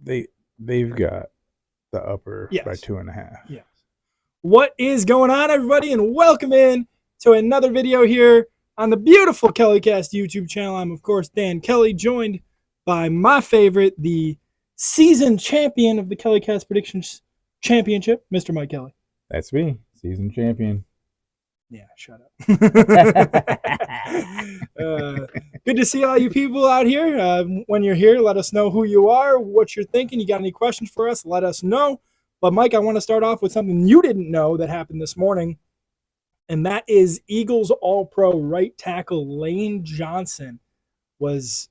They've got the upper by Yes. 2.5. Yes. What is going on, everybody, and welcome in to another video here on the beautiful KellyCast YouTube channel. I'm, of course, Dan Kelly, joined by my favorite, the season champion of the KellyCast Predictions Championship, Mr. Mike Kelly. That's me, season champion. Yeah, shut up. Good to see all you people out here. When you're here, let us know who you are, what you're thinking. You got any questions for us, let us know. But, Mike, I want to start off with something you didn't know that happened this morning, and that is Eagles All-Pro right tackle Lane Johnson was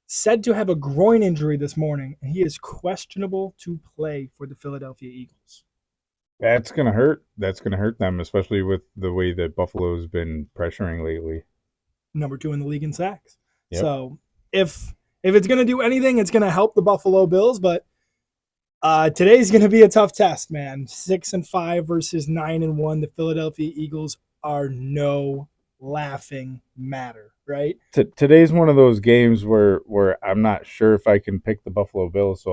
said to have a groin injury this morning, and he is questionable to play for the Philadelphia Eagles. That's gonna hurt. That's gonna hurt them, especially with the way that Buffalo's been pressuring lately. Number 2 in the league in sacks. Yep. So if it's going to do anything, it's going to help the Buffalo Bills. But today's going to be a tough test, man. 6-5 versus 9-1. The Philadelphia Eagles are no laughing matter, right? Today's one of those games where I'm not sure if I can pick the Buffalo Bills, so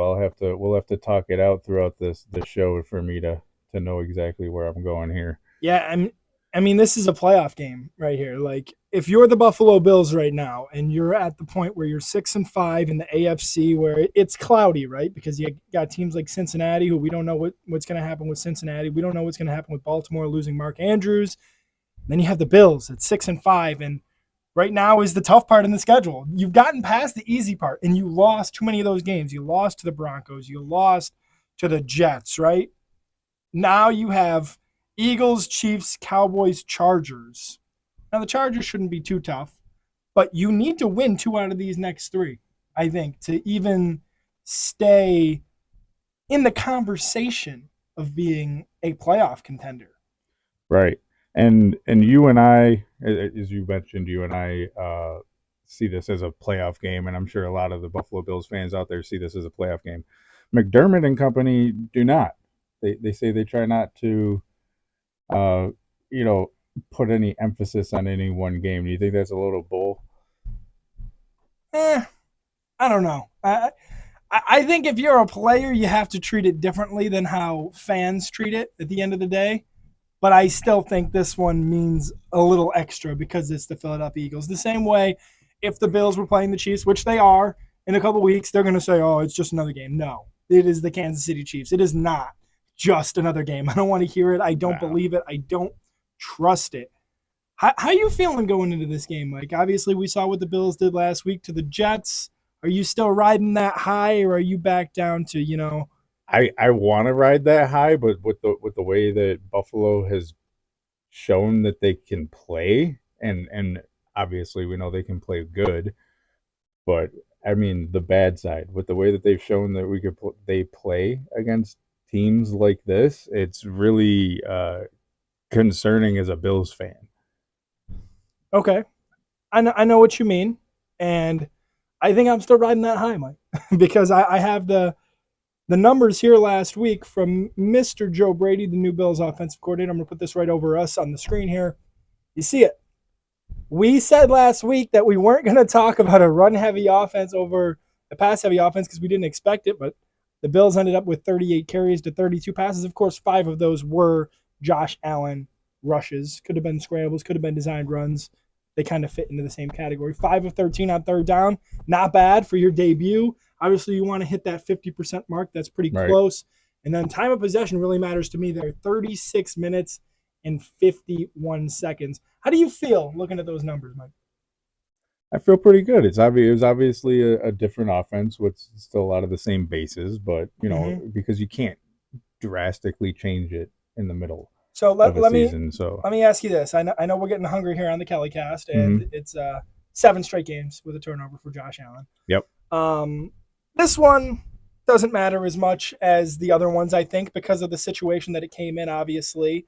we'll have to talk it out throughout the show for me to know exactly where I'm going here. Yeah, I mean, this is a playoff game right here. Like, if you're the Buffalo Bills right now and you're at the point where you're 6-5 in the AFC, where it's cloudy, right? Because you got teams like Cincinnati, who we don't know what's going to happen with Cincinnati. We don't know what's going to happen with Baltimore losing Mark Andrews. Then you have the Bills at 6-5, and right now is the tough part in the schedule. You've gotten past the easy part, and you lost too many of those games. You lost to the Broncos. You lost to the Jets, right? Now you have Eagles, Chiefs, Cowboys, Chargers. Now, the Chargers shouldn't be too tough, but you need to win 2 out of these next 3, I think, to even stay in the conversation of being a playoff contender. Right. And you and I, as you mentioned, see this as a playoff game, and I'm sure a lot of the Buffalo Bills fans out there see this as a playoff game. McDermott and company do not. They say they try not to put any emphasis on any one game. Do you think that's a little bull? I don't know. I think if you're a player, you have to treat it differently than how fans treat it at the end of the day. But I still think this one means a little extra because it's the Philadelphia Eagles. The same way if the Bills were playing the Chiefs, which they are, in a couple of weeks, they're going to say, oh, it's just another game. No, it is the Kansas City Chiefs. It is not just another game. I don't want to hear it. I don't believe it. I don't trust it. How you feeling going into this game, Mike? Obviously, we saw what the Bills did last week to the Jets. Are you still riding that high, or are you back down to, I want to ride that high, but with the way that Buffalo has shown that they can play, and obviously we know they can play good, but I mean the bad side with the way that they've shown that they play against teams like this, it's really concerning as a Bills fan. Okay, I know what you mean, and I think I'm still riding that high, Mike, because I have the numbers here last week from Mr. Joe Brady, the new Bills offensive coordinator. I'm going to put this right over us on the screen here. You see it. We said last week that we weren't going to talk about a run-heavy offense over a pass-heavy offense because we didn't expect it, but the Bills ended up with 38 carries to 32 passes. Of course, 5 of those were Josh Allen rushes. Could have been scrambles, could have been designed runs. They kind of fit into the same category. 5 of 13 on third down. Not bad for your debut. Obviously, you want to hit that 50% mark. That's pretty close. And then time of possession really matters to me there. 36 minutes and 51 seconds. How do you feel looking at those numbers, Mike? I feel pretty good. It was obviously a different offense with still a lot of the same bases, but, because you can't drastically change it in the middle. So let me ask you this. I know we're getting hungry here on the KellyCast, and it's 7 straight games with a turnover for Josh Allen. Yep. This one doesn't matter as much as the other ones, I think, because of the situation that it came in, obviously.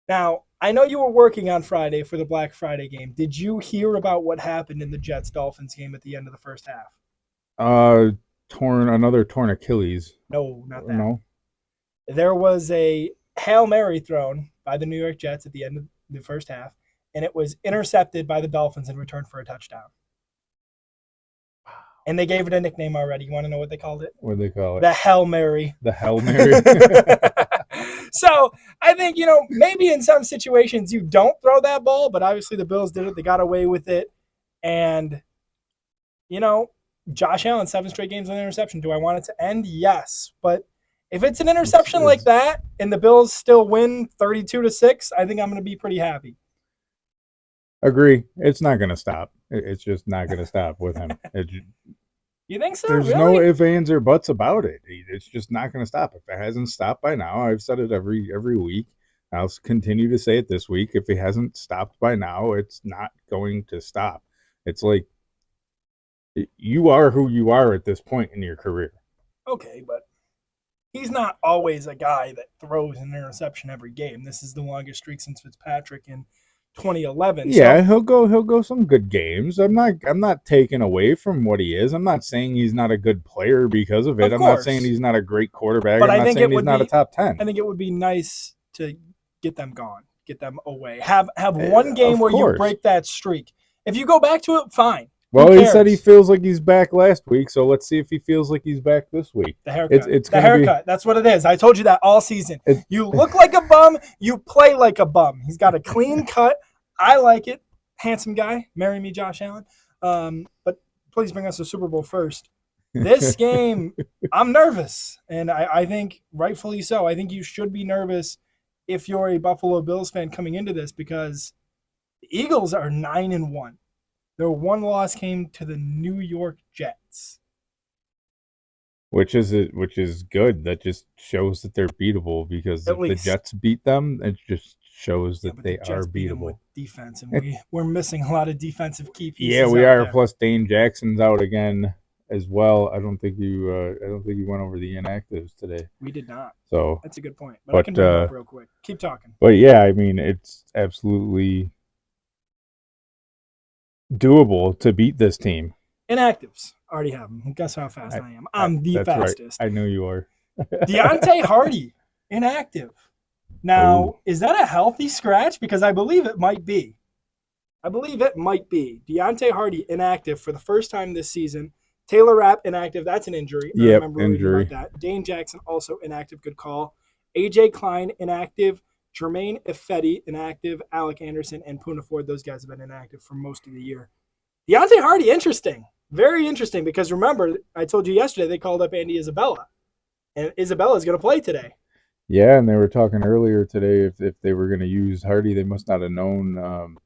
Now, I know you were working on Friday for the Black Friday game. Did you hear about what happened in the Jets-Dolphins game at the end of the first half? Another torn Achilles. No, not that. No. There was a Hail Mary thrown by the New York Jets at the end of the first half, and it was intercepted by the Dolphins and returned for a touchdown. And they gave it a nickname already. You want to know what they called it? What do they call it? The Hail Mary. The Hail Mary. So I think, maybe in some situations you don't throw that ball, but obviously the Bills did it. They got away with it. And, Josh Allen, 7 straight games with an interception. Do I want it to end? Yes. But if it's an interception like that and the Bills still win 32-6, I think I'm going to be pretty happy. Agree. It's not going to stop. It's just not going to stop with him. You think so? There's really? no ifs, ands, or buts about it. It's just not going to stop. If it hasn't stopped by now, I've said it every week. I'll continue to say it this week. If it hasn't stopped by now, it's not going to stop. It's like you are who you are at this point in your career. Okay, but he's not always a guy that throws an interception every game. This is the longest streak since Fitzpatrick in 2011. Yeah, so he'll go some good games. I'm not taking away from what he is. I'm not saying he's not a good player because of it. I'm not saying he's not a great quarterback. But I'm not saying he's not a top 10. I think it would be nice to get them gone, get them away. Have one game where you break that streak. If you go back to it, fine. Well, he said he feels like he's back last week, so let's see if he feels like he's back this week. The haircut. It's the haircut. That's what it is. I told you that all season. You look like a bum. You play like a bum. He's got a clean cut. I like it. Handsome guy. Marry me, Josh Allen. But please bring us a Super Bowl first. This game, I'm nervous, and I think rightfully so. I think you should be nervous if you're a Buffalo Bills fan coming into this because the Eagles are 9-1. Their one loss came to the New York Jets, which is good. That just shows that they're beatable because if the Jets beat them, it just shows that they are beatable. With defense, and we're missing a lot of defensive key pieces. Yeah, we are. There. Plus, Dane Jackson's out again as well. I don't think you went over the inactives today. We did not. So that's a good point. But I can bring it up real quick. Keep talking. But yeah, I mean, it's absolutely doable to beat this team. Inactives. Already have them. Guess how fast I am. I'm the fastest. Right. I knew you were. Deontay Hardy, inactive. Now, is that a healthy scratch? Because I believe it might be. Deontay Hardy, inactive for the first time this season. Taylor Rapp, inactive. That's an injury. Yep, I remember injury. About that. Dane Jackson, also inactive. Good call. AJ Klein, inactive. Jermaine Ifedi, inactive. Alec Anderson and Poona Ford, those guys have been inactive for most of the year. Deontay Hardy, interesting. Very interesting because remember, I told you yesterday they called up Andy Isabella. And Isabella's going to play today. Yeah, and they were talking earlier today if they were going to use Hardy, they must not have known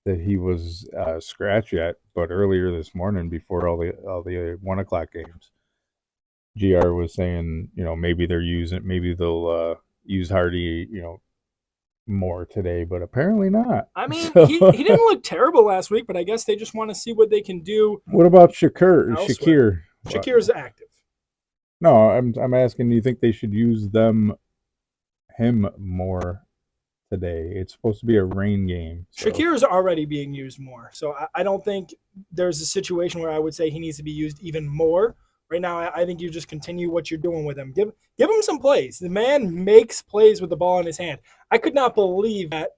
that he was scratched yet. But earlier this morning, before all the 1 o'clock games, GR was saying, maybe they'll use Hardy, more today, but apparently not. I mean, he didn't look terrible last week, but I guess they just want to see what they can do. What about Shakir? Shakir's active. No, I'm asking, do you think they should use him more today? It's supposed to be a rain game. So. Shakir is already being used more, so I don't think there's a situation where I would say he needs to be used even more. Right now, I think you just continue what you're doing with him. Give him some plays. The man makes plays with the ball in his hand. I could not believe that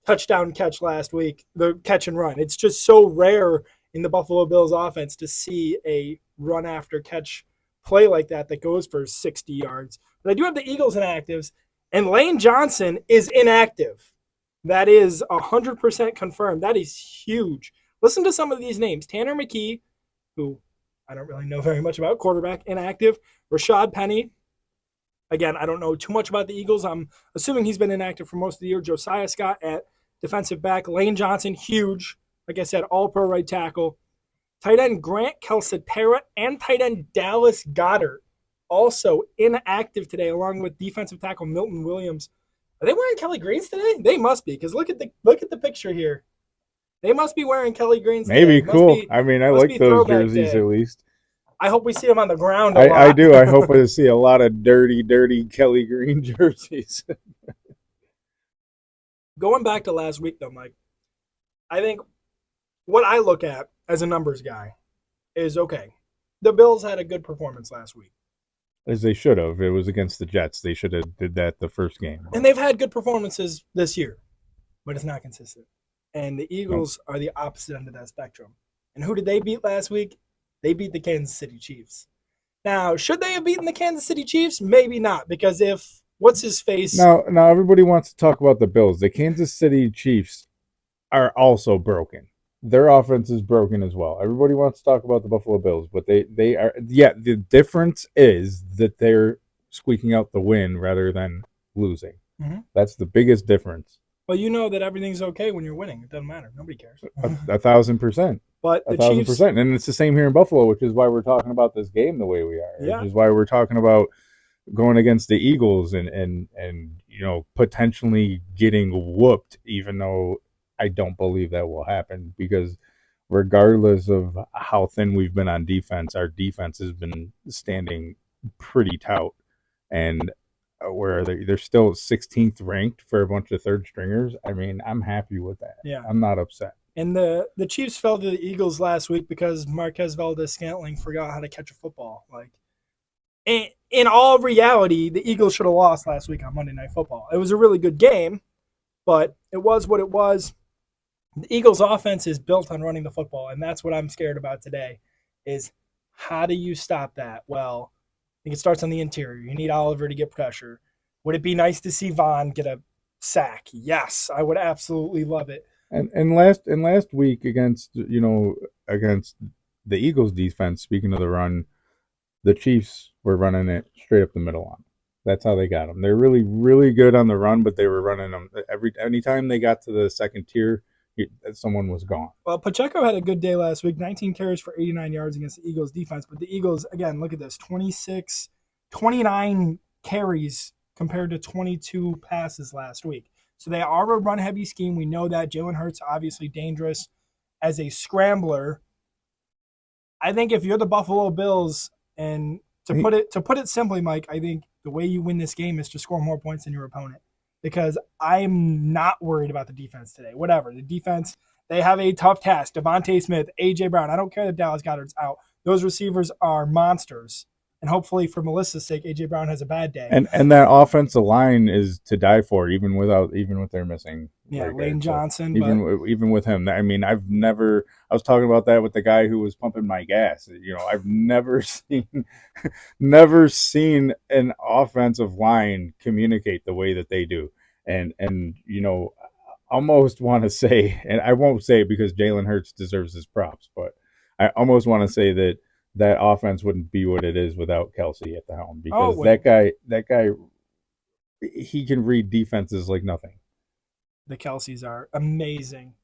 touchdown catch last week, the catch and run. It's just so rare in the Buffalo Bills offense to see a run after catch play like that goes for 60 yards. But I do have the Eagles inactives, and Lane Johnson is inactive. That is 100% confirmed. That is huge. Listen to some of these names. Tanner McKee, who I don't really know very much about, quarterback, inactive. Rashad Penny. Again, I don't know too much about the Eagles. I'm assuming he's been inactive for most of the year. Josiah Scott at defensive back. Lane Johnson, huge. Like I said, all-pro right tackle. Tight end Grant Calcaterra and tight end Dallas Goedert also inactive today, along with defensive tackle Milton Williams. Are they wearing Kelly Greens today? They must be, because look at the picture here. They must be wearing Kelly Greens today. Maybe, cool. I mean, I like those jerseys at least. I hope we see them on the ground a lot. I do. I hope I see a lot of dirty Kelly Green jerseys. Going back to last week, though, Mike, I think what I look at as a numbers guy is, okay, the Bills had a good performance last week. As they should have. It was against the Jets. They should have did that the first game. And they've had good performances this year, but it's not consistent. And the Eagles are the opposite end of that spectrum. And who did they beat last week? They beat the Kansas City Chiefs. Now, should they have beaten the Kansas City Chiefs? Maybe not, because if what's his face? Now everybody wants to talk about the Bills. The Kansas City Chiefs are also broken. Their offense is broken as well. Everybody wants to talk about the Buffalo Bills, but they are, yeah, the difference is that they're squeaking out the win rather than losing. Mm-hmm. That's the biggest difference. Well, you know that everything's okay when you're winning. It doesn't matter. Nobody cares. 1,000%. But the 1,000%. And it's the same here in Buffalo, which is why we're talking about this game the way we are. Yeah. Which is why we're talking about going against the Eagles and potentially getting whooped, even though I don't believe that will happen, because regardless of how thin we've been on defense, our defense has been standing pretty tout. And where they're still 16th ranked for a bunch of third stringers. I mean, I'm happy with that. Yeah. I'm not upset. And the Chiefs fell to the Eagles last week because Marquez Valdez-Scantling forgot how to catch a football. Like, in all reality, the Eagles should have lost last week on Monday Night Football. It was a really good game, but it was what it was. The Eagles' offense is built on running the football, and that's what I'm scared about today, is how do you stop that? Well, I think it starts on the interior. You need Oliver to get pressure. Would it be nice to see Vaughn get a sack? Yes, I would absolutely love it. And last week against the Eagles defense, speaking of the run, the Chiefs were running it straight up the middle on them. That's how they got them. They're really, really good on the run, but they were running them anytime they got to the second tier, someone was gone. Well, Pacheco had a good day last week, 19 carries for 89 yards against the Eagles defense. But the Eagles, again, look at this, 29 carries compared to 22 passes last week. So they are a run-heavy scheme. We know that. Jalen Hurts, obviously dangerous as a scrambler. I think if you're the Buffalo Bills, and to put it simply, Mike, I think the way you win this game is to score more points than your opponent. Because I'm not worried about the defense today. Whatever. The defense, they have a tough task. Devontae Smith, A.J. Brown. I don't care that Dallas Goedert's out. Those receivers are monsters. And hopefully, for Melissa's sake, A.J. Brown has a bad day. And that offensive line is to die for, even with their missing. Yeah, Lane Johnson. Even with him. I mean, I was talking about that with the guy who was pumping my gas. I've never seen an offensive line communicate the way that they do. And almost want to say, and I won't say it because Jalen Hurts deserves his props, but I almost want to say that offense wouldn't be what it is without Kelce at the helm, because that guy, he can read defenses like nothing. The Kelces are amazing.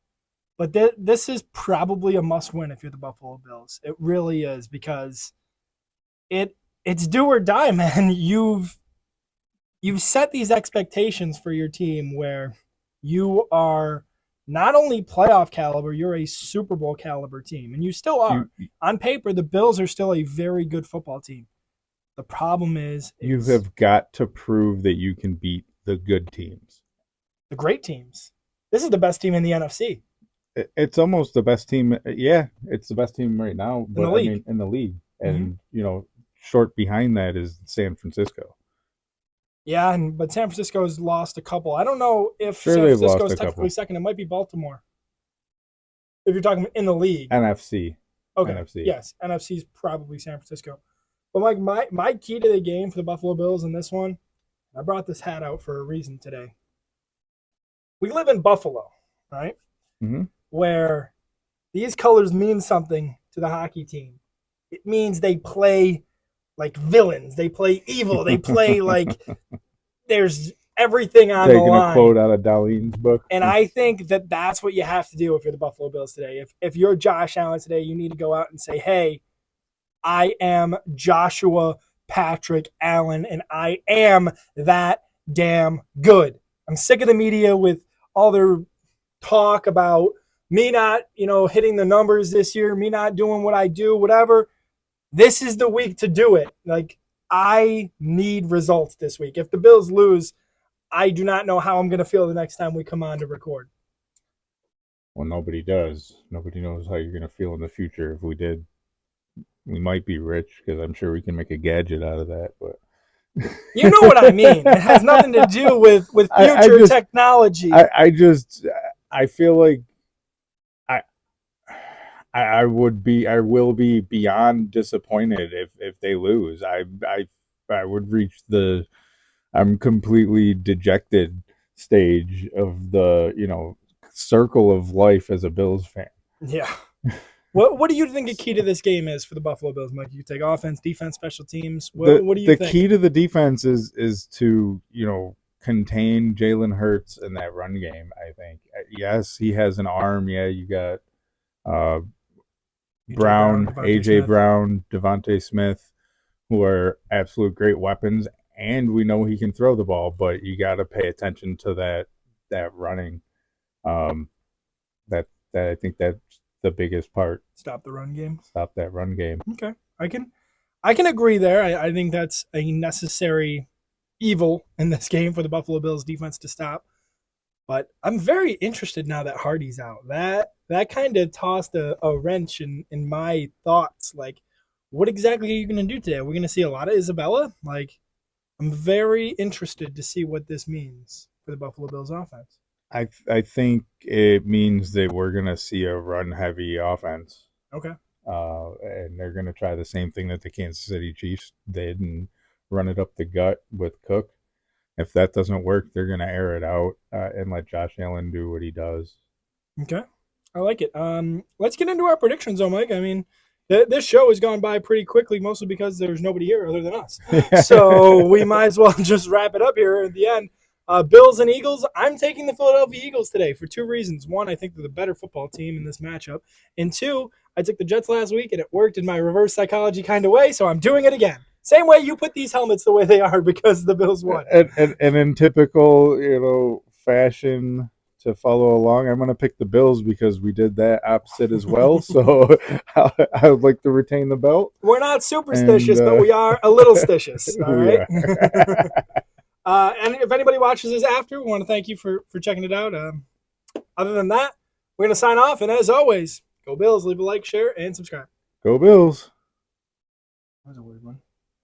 But this is probably a must-win if you're the Buffalo Bills. It really is, because it's do or die, man. You've set these expectations for your team where you are not only playoff caliber, you're a Super Bowl caliber team. And you still are. On paper, the Bills are still a very good football team. The problem is you have got to prove that you can beat the good teams. The great teams. This is the best team in the NFC. It's almost the best team. Yeah, it's the best team right now. But in the league. And, short behind that is San Francisco. Yeah, but San Francisco's lost a couple. I don't know if San Francisco's technically second. It might be Baltimore. If you're talking in the league. NFC. Okay. NFC. Yes, NFC's probably San Francisco. But Mike, my key to the game for the Buffalo Bills in this one, I brought this hat out for a reason today. We live in Buffalo, right? Mm-hmm. Where these colors mean something to the hockey team. It means they play like villains. They play evil. They play like there's everything on the line. Taking a quote out of Darlene's book. And I think that that's what you have to do if you're the Buffalo Bills today. If you're Josh Allen today, you need to go out and say, hey, I am Joshua Patrick Allen, and I am that damn good. I'm sick of the media with all their talk about me not, hitting the numbers this year, me not doing what I do, whatever. This is the week to do it. Like, I need results this week. If the Bills lose, I do not know how I'm going to feel the next time we come on to record. Well, nobody does. Nobody knows how you're going to feel in the future. If we did, we might be rich, because I'm sure we can make a gadget out of that. But you know what I mean. It has nothing to do with future technology. I feel like I will be beyond disappointed if they lose. I would reach the I'm completely dejected stage of the, circle of life as a Bills fan. Yeah. What do you think the key to this game is for the Buffalo Bills, Mike? You take offense, defense, special teams. What do you The think? key to the defense is to, contain Jalen Hurts in that run game, I think. Yes, he has an arm. Yeah, you got uh, Brown, AJ Brown, Devontae Smith, who are absolute great weapons, and we know he can throw the ball, but you got to pay attention to that running. Um, that I think that's the biggest part. Stop the run game. Stop that run game. Okay, I can agree there. I think that's a necessary evil in this game for the Buffalo Bills defense to stop. But I'm very interested now that Hardy's out. That kind of tossed a wrench in my thoughts. Like, what exactly are you going to do today? Are we going to see a lot of Isabella? Like, I'm very interested to see what this means for the Buffalo Bills offense. I think it means that we're gonna see a run heavy offense. Okay. And they're gonna try the same thing that the Kansas City Chiefs did and run it up the gut with Cook. If that doesn't work, they're gonna air it out and let Josh Allen do what he does. Okay, I like it. Let's get into our predictions, though, Mike. I mean, this show has gone by pretty quickly, mostly because there's nobody here other than us. So we might as well just wrap it up here at the end. Bills and Eagles. I'm taking the Philadelphia Eagles today for two reasons. One, I think they're the better football team in this matchup. And two, I took the Jets last week, and it worked in my reverse psychology kind of way, so I'm doing it again. Same way you put these helmets the way they are because the Bills won. And in typical, fashion to follow along, I'm going to pick the Bills because we did that opposite as well. So I would like to retain the belt. We're not superstitious, but we are a little stitious. All right. And if anybody watches this after, we want to thank you for checking it out. Other than that, we're going to sign off. And as always, go Bills. Leave a like, share, and subscribe. Go Bills. That was a weird one.